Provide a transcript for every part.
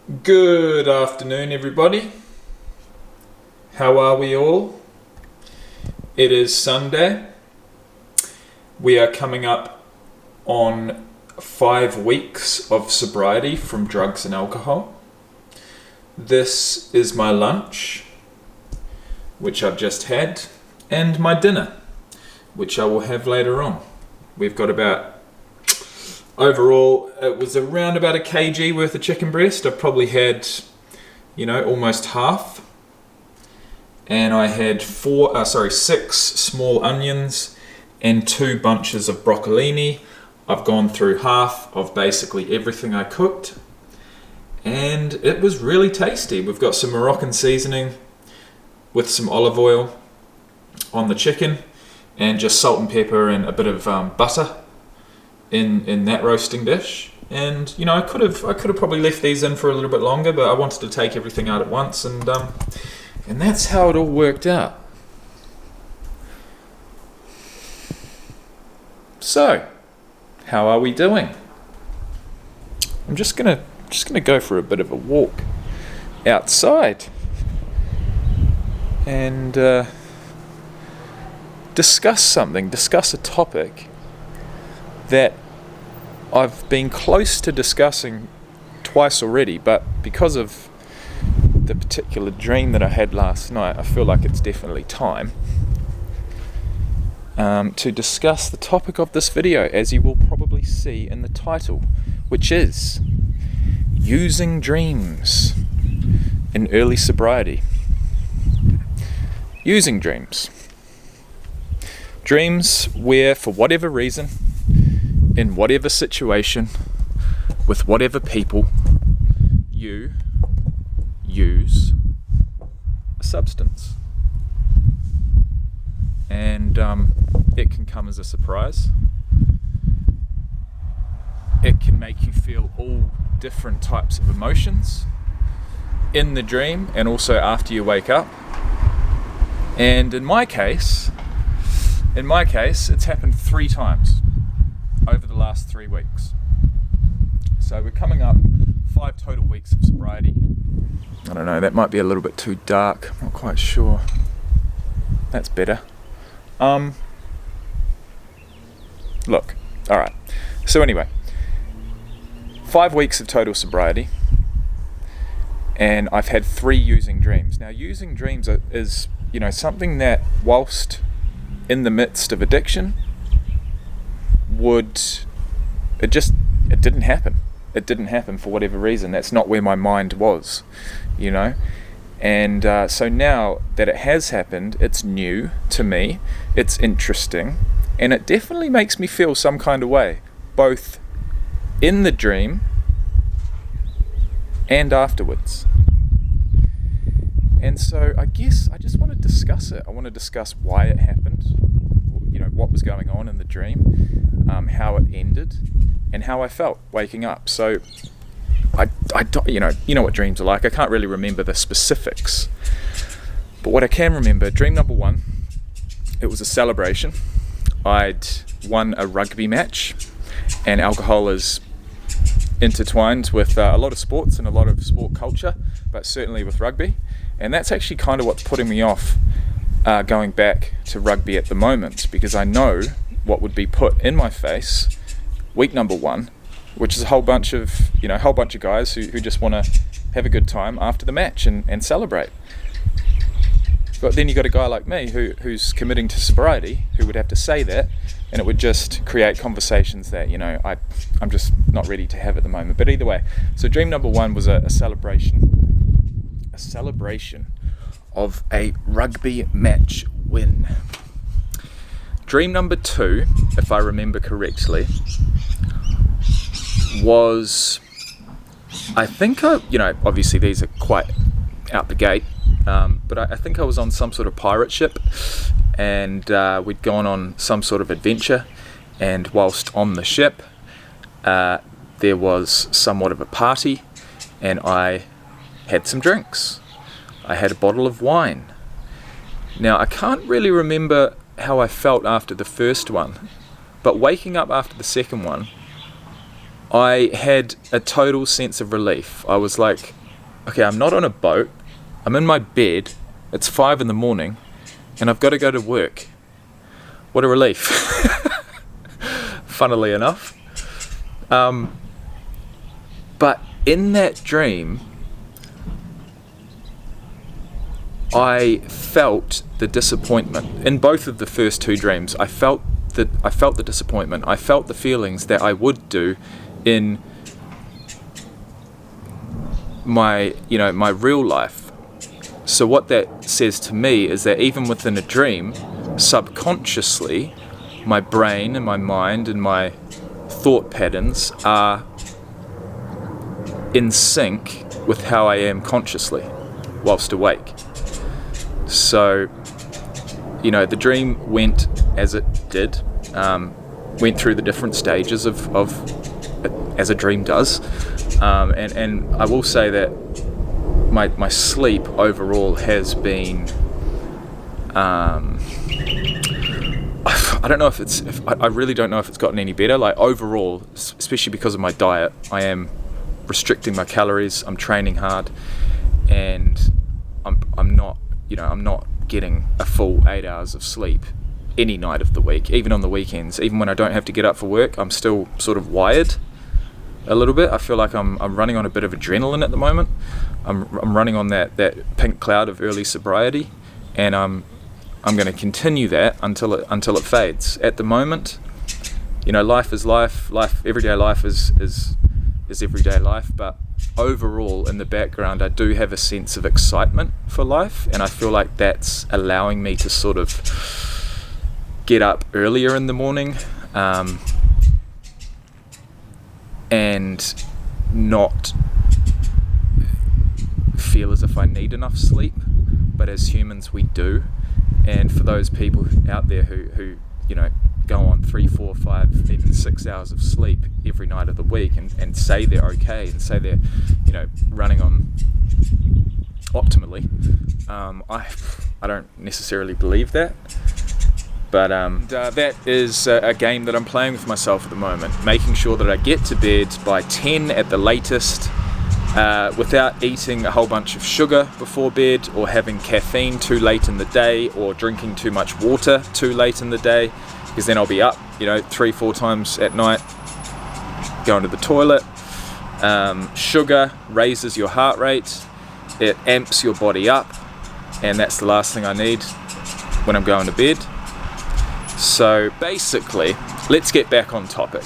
Good afternoon, everybody. How are we all? It is Sunday. We are coming up on 5 weeks of sobriety from drugs and alcohol. This is my lunch, which I've just had, and my dinner, which I will have later on. We've got overall, it was around about a kg worth of chicken breast. I've probably had, almost half. And I had 6 small onions and 2 bunches of broccolini. I've gone through half of basically everything I cooked. And it was really tasty. We've got some Moroccan seasoning with some olive oil on the chicken and just salt and pepper and a bit of butter in that roasting dish. And I could have probably left these in for a little bit longer, but I wanted to take everything out at once, and that's how it all worked out. So, how are we doing? I'm just gonna go for a bit of a walk outside and discuss a topic that I've been close to discussing twice already, but because of the particular dream that I had last night, I feel like it's definitely time to discuss the topic of this video, as you will probably see in the title, which is using dreams in early sobriety. Using dreams. Dreams where, for whatever reason, in whatever situation, with whatever people, you use a substance. And it can come as a surprise. It can make you feel all different types of emotions in the dream and also after you wake up. And in my case, it's happened 3 times over the last 3 weeks. So we're coming up 5 total weeks of sobriety. I don't know, that might be a little bit too dark, I'm not quite sure. That's better. Look, alright. So anyway, 5 weeks of total sobriety, and I've had 3 using dreams. Now, using dreams is something that, whilst in the midst of addiction, it didn't happen. It didn't happen for whatever reason. That's not where my mind was, And so now that it has happened, it's new to me, it's interesting, and it definitely makes me feel some kind of way, both in the dream and afterwards. And so I guess I just want to discuss it. I want to discuss why it happened, what was going on in the dream, how it ended, and how I felt waking up. So I don't, you know what dreams are like. I can't really remember the specifics, but what I can remember, dream number 1, it was a celebration. I'd won a rugby match, and alcohol is intertwined with a lot of sports and a lot of sport culture, but certainly with rugby. And that's actually kind of what's putting me off going back to rugby at the moment, because I know what would be put in my face week number 1, which is a whole bunch of guys who just want to have a good time after the match and celebrate. But then you got a guy like me who's committing to sobriety, who would have to say that, and it would just create conversations that I'm just not ready to have at the moment. But either way, so dream number 1 was a celebration of a rugby match win. Dream number 2, if I remember correctly, was, I think obviously these are quite out the gate, but I think I was on some sort of pirate ship, and we'd gone on some sort of adventure, and whilst on the ship, there was somewhat of a party, and I had some drinks. I had a bottle of wine. Now, I can't really remember how I felt after the first one, but waking up after the second one, I had a total sense of relief. I was like, okay, I'm not on a boat, I'm in my bed, it's 5 a.m, and I've got to go to work. What a relief. Funnily enough. But in that dream, I felt the disappointment. In both of the first two dreams, I felt the disappointment. I felt the feelings that I would do in my real life. So what that says to me is that even within a dream, subconsciously, my brain and my mind and my thought patterns are in sync with how I am consciously whilst awake. So, the dream went as it did, went through the different stages of as a dream does, and I will say that my sleep overall has been, I don't know I really don't know if it's gotten any better. Like overall, especially because of my diet, I am restricting my calories, I'm training hard, and I'm not getting a full 8 hours of sleep any night of the week, even on the weekends. Even when I don't have to get up for work, I'm still sort of wired a little bit. I feel like I'm running on a bit of adrenaline at the moment. I'm running on that pink cloud of early sobriety, and I'm going to continue that until it fades. At the moment, life is life. Everyday life is everyday life, but overall in the background I do have a sense of excitement for life, and I feel like that's allowing me to sort of get up earlier in the morning, and not feel as if I need enough sleep, but as humans we do. And for those people out there who go on 3, 4, 5, even 6 hours of sleep every night of the week and say they're okay and say they're running on optimally, I don't necessarily believe that, but that is a game that I'm playing with myself at the moment, making sure that I get to bed by 10 at the latest, without eating a whole bunch of sugar before bed, or having caffeine too late in the day, or drinking too much water too late in the day, because then I'll be up 3-4 times at night going to the toilet. Sugar raises your heart rate, it amps your body up, and that's the last thing I need when I'm going to bed. So basically, let's get back on topic.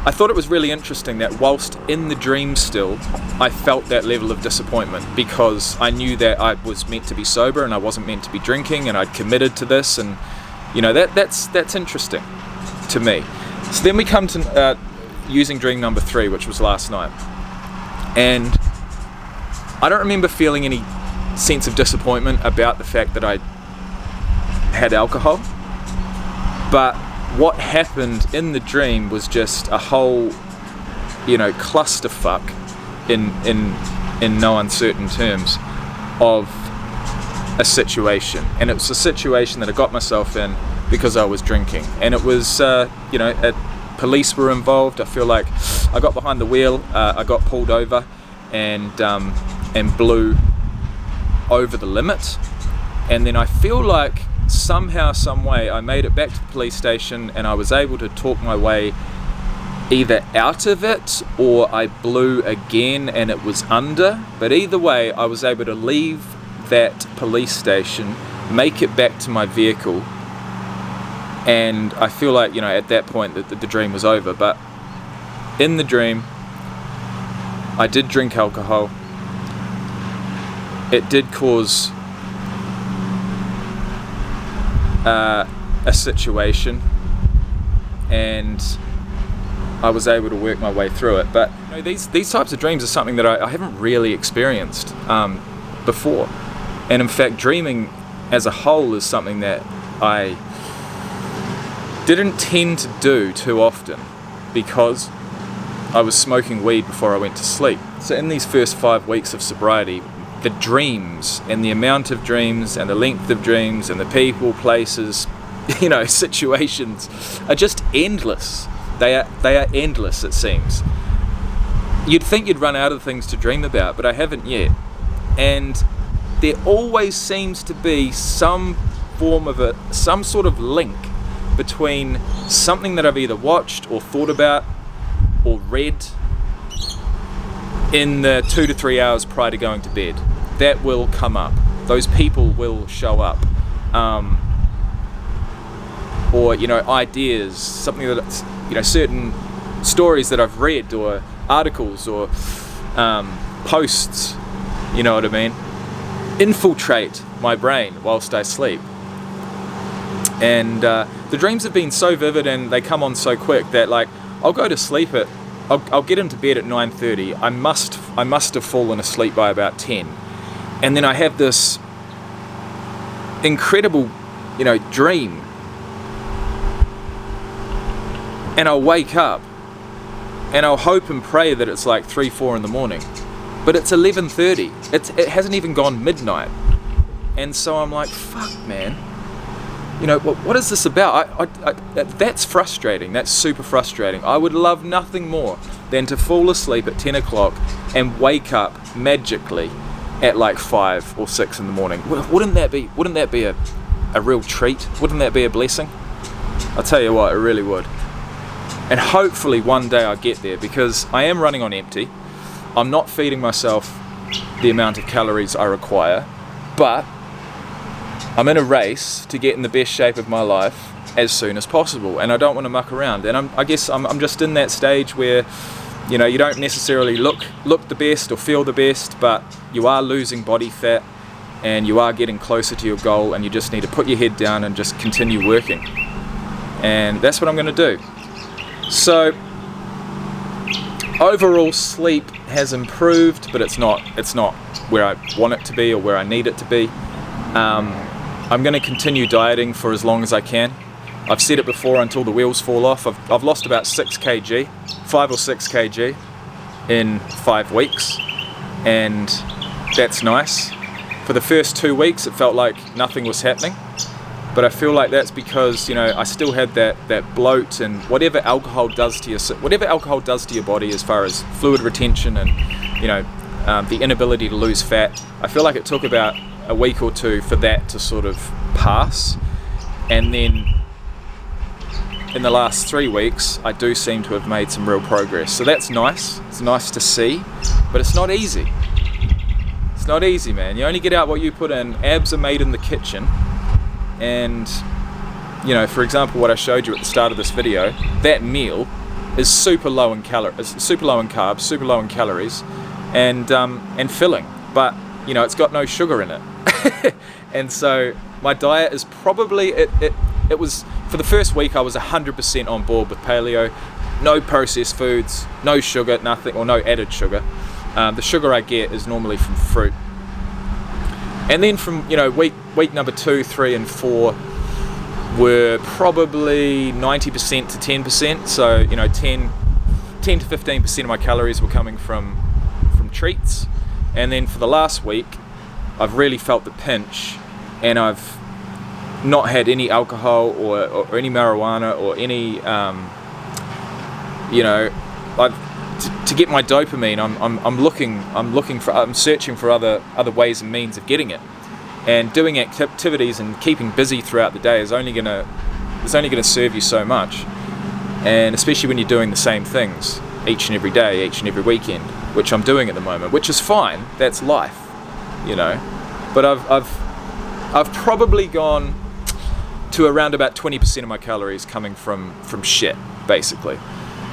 I thought it was really interesting that whilst in the dream still, I felt that level of disappointment, because I knew that I was meant to be sober and I wasn't meant to be drinking, and I'd committed to this, and that's interesting to me. So then we come to using dream number 3, which was last night, and I don't remember feeling any sense of disappointment about the fact that I had alcohol, but what happened in the dream was just a whole, clusterfuck in no uncertain terms of a situation. And it was a situation that I got myself in because I was drinking. And it was, police were involved. I feel like I got behind the wheel, I got pulled over and blew over the limit. And then I feel like somehow, some way, I made it back to the police station, and I was able to talk my way either out of it, or I blew again and it was under. But either way, I was able to leave that police station, make it back to my vehicle, and I feel like, at that point that the dream was over. But in the dream, I did drink alcohol. It did cause a situation, and I was able to work my way through it. But these types of dreams are something that I haven't really experienced before, and in fact dreaming as a whole is something that I didn't tend to do too often, because I was smoking weed before I went to sleep. So in these first 5 weeks of sobriety, the dreams and the amount of dreams and the length of dreams and the people, places, situations are just endless. They are endless, it seems. you'd think you'd run out of things to dream about, but I haven't yet. And there always seems to be some sort of link between something that I've either watched or thought about or read in the 2 to 3 hours prior to going to bed. That will come up. Those people will show up. Or, ideas, something that, certain stories that I've read, or articles, or posts, you know what I mean, infiltrate my brain whilst I sleep. And the dreams have been so vivid and they come on so quick that, like, I'll go to sleep I'll get into bed at 9:30. I must have fallen asleep by about 10, and then I have this incredible, dream, and I'll wake up, and I'll hope and pray that it's like 3-4 in the morning, but it's 11:30. It hasn't even gone midnight, and so I'm like, fuck, man. What is this about? That's frustrating. That's super frustrating. I would love nothing more than to fall asleep at 10 o'clock and wake up magically at like 5 or 6 in the morning. Wouldn't that be a real treat? Wouldn't that be a blessing? I'll tell you what, it really would. And hopefully one day I get there, because I am running on empty. I'm not feeding myself the amount of calories I require, but I'm in a race to get in the best shape of my life as soon as possible, and I don't want to muck around. And I guess I'm just in that stage where, you don't necessarily look the best or feel the best, but you are losing body fat and you are getting closer to your goal, and you just need to put your head down and just continue working. And that's what I'm going to do. So overall, sleep has improved, but it's not where I want it to be or where I need it to be. I'm going to continue dieting for as long as I can. I've said it before, until the wheels fall off. I've lost about 5 or 6 kg in 5 weeks, and that's nice. For the first 2 weeks it felt like nothing was happening, but I feel like that's because I still had that bloat and whatever alcohol does to your body as far as fluid retention and the inability to lose fat. I feel like it took about a week or two for that to sort of pass, and then in the last 3 weeks I do seem to have made some real progress. So that's nice. It's nice to see, but it's not easy. It's not easy, man. You only get out what you put in. Abs are made in the kitchen, and for example, what I showed you at the start of this video, that meal is super low in carbs, super low in calories, and filling, but it's got no sugar in it. And so my diet is probably, it was, for the first week I was 100% on board with paleo. No processed foods, no sugar, nothing, or no added sugar. The sugar I get is normally from fruit. And then from week number 2, 3 and 4 were probably 90% to 10%. So 10 to 15% of my calories were coming from treats. And then for the last week I've really felt the pinch, and I've not had any alcohol or any marijuana or any to get my dopamine. I'm searching for other ways and means of getting it, and doing activities and keeping busy throughout the day is only gonna serve you so much, and especially when you're doing the same things each and every day, each and every weekend, which I'm doing at the moment, which is fine. That's life, but I've probably gone to around about 20% of my calories coming from shit, basically.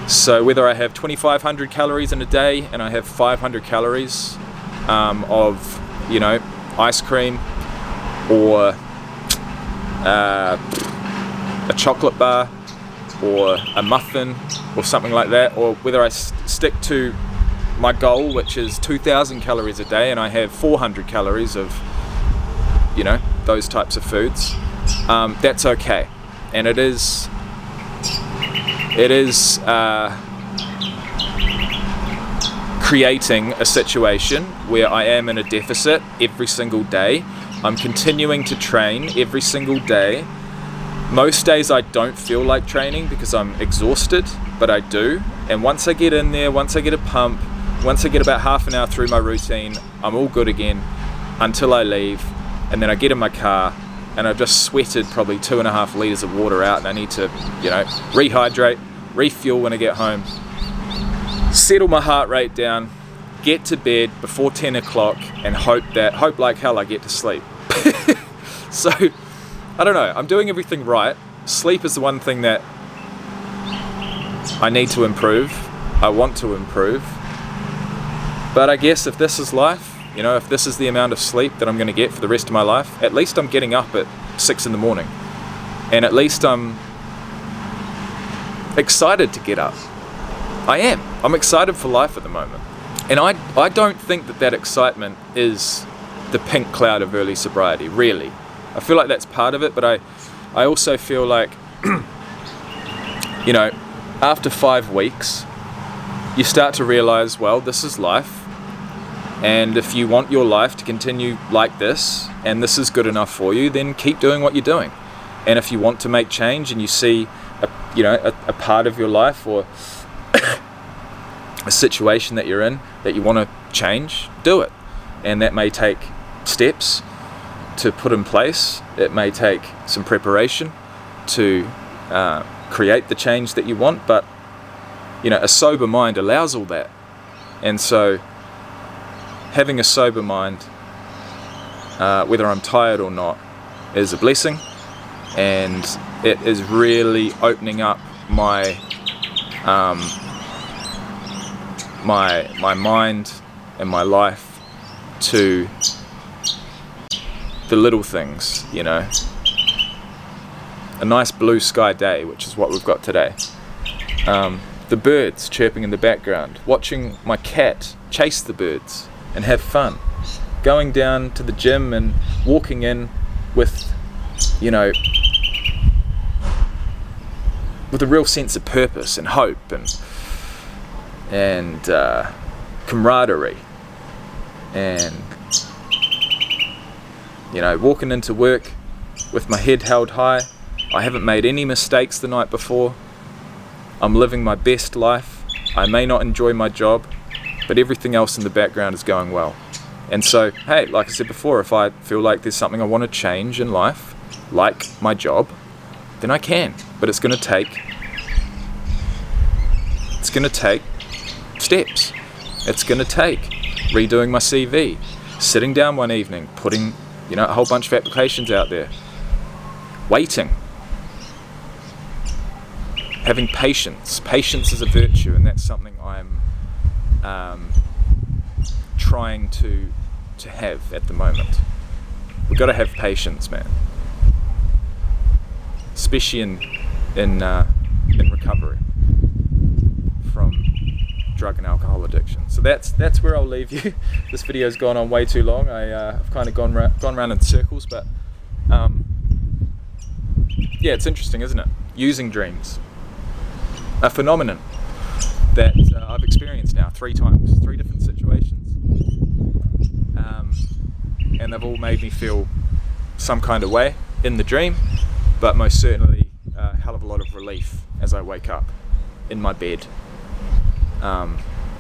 So whether I have 2,500 calories in a day and I have 500 calories of ice cream or a chocolate bar or a muffin or something like that, or whether I stick to my goal, which is 2,000 calories a day, and I have 400 calories of those types of foods, that's okay. And it is creating a situation where I am in a deficit every single day. I'm continuing to train every single day. Most days I don't feel like training because I'm exhausted, but I do. And once I get in there, once I get a pump, Once I get about half an hour through my routine, I'm all good again until I leave, and then I get in my car and I've just sweated probably 2.5 litres of water out, and I need to, rehydrate, refuel when I get home, settle my heart rate down, get to bed before 10 o'clock, and hope like hell I get to sleep. So, I don't know, I'm doing everything right. Sleep is the one thing that I need to improve, I want to improve. But I guess if this is life, if this is the amount of sleep that I'm going to get for the rest of my life, at least I'm getting up at 6 in the morning. And at least I'm excited to get up. I'm excited for life at the moment. And I don't think that excitement is the pink cloud of early sobriety, really. I feel like that's part of it, but I also feel like, after 5 weeks, you start to realize, well, this is life. And if you want your life to continue like this, and this is good enough for you, then keep doing what you're doing. And if you want to make change and you see a part of your life or a situation that you're in that you want to change, do it. And that may take steps to put in place. It may take some preparation to create the change that you want, but a sober mind allows all that. And so having a sober mind, whether I'm tired or not, is a blessing, and it is really opening up my mind and my life to the little things, a nice blue sky day, which is what we've got today. The birds chirping in the background, watching my cat chase the birds and have fun, going down to the gym and walking in with, with a real sense of purpose and hope and camaraderie, and walking into work with my head held high. I haven't made any mistakes the night before. I'm living my best life. I may not enjoy my job, but everything else in the background is going well. And so, hey, like I said before, if I feel like there's something I want to change in life, like my job, then I can. But it's going to take steps. It's going to take redoing my CV, sitting down one evening, putting, a whole bunch of applications out there, waiting, having patience. Patience is a virtue, and that's something I'm trying to have at the moment. We've got to have patience, man, especially in recovery from drug and alcohol addiction. So that's where I'll leave you. This video's gone on way too long. I've kind of gone around in circles, but yeah, it's interesting, isn't it? Using dreams, a phenomenon that I've experienced now 3 times, 3 different situations, and they've all made me feel some kind of way in the dream, but most certainly a hell of a lot of relief as I wake up in my bed,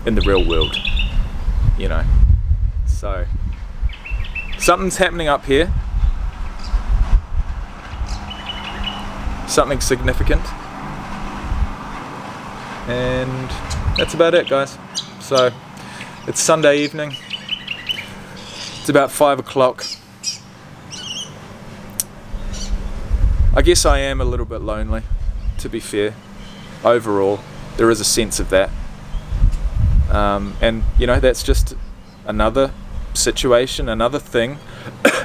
in the real world, So something's happening up here, something significant, and that's about it, guys. So it's Sunday evening, it's about 5 o'clock. I guess I am a little bit lonely, to be fair. Overall, there is a sense of that, and that's just another situation, another thing,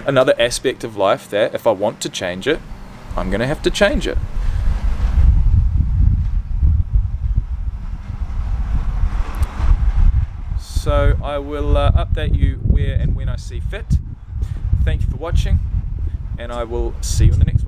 another aspect of life that if I want to change it, I'm going to have to change it. So I will update you where and when I see fit. Thank you for watching, and I will see you in the next